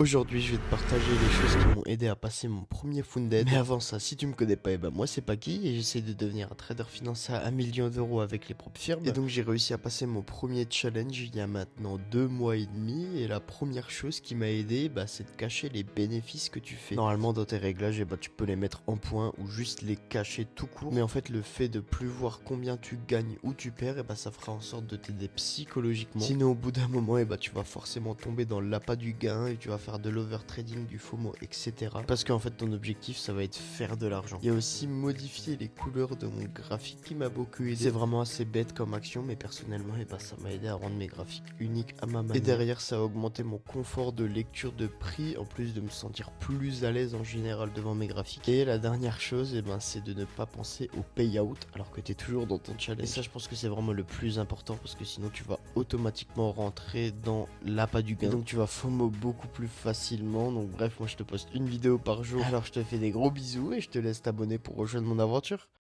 Aujourd'hui, je vais te partager les choses qui m'ont aidé à passer mon premier Funded. Mais avant ça, si tu me connais pas, moi c'est Paki et j'essaie de devenir un trader financier à 1 million d'euros avec les propres firmes. Et donc j'ai réussi à passer mon premier challenge il y a maintenant 2 mois et demi. Et la première chose qui m'a aidé, c'est de cacher les bénéfices que tu fais. Normalement, dans tes réglages, tu peux les mettre en point ou juste les cacher tout court. Mais en fait, le fait de plus voir combien tu gagnes ou tu perds, ça fera en sorte de t'aider psychologiquement. Sinon, au bout d'un moment, tu vas forcément tomber dans l'appât du gain et tu vas faire de l'overtrading, du FOMO, etc. Parce qu'en fait, ton objectif, ça va être faire de l'argent. Il y a aussi modifier les couleurs de mon graphique qui m'a beaucoup aidé. C'est vraiment assez bête comme action, mais personnellement, ça m'a aidé à rendre mes graphiques uniques à ma manière. Et derrière, ça a augmenté mon confort de lecture de prix, en plus de me sentir plus à l'aise en général devant mes graphiques. Et la dernière chose, c'est de ne pas penser au payout alors que tu es toujours dans ton challenge. Et ça, je pense que c'est vraiment le plus important parce que sinon, tu vas automatiquement rentrer dans l'appât du gain. Et donc, tu vas FOMO beaucoup plus facilement. Donc, bref, moi, je te poste une vidéo par jour. Alors, je te fais des gros bisous et je te laisse t'abonner pour rejoindre mon aventure.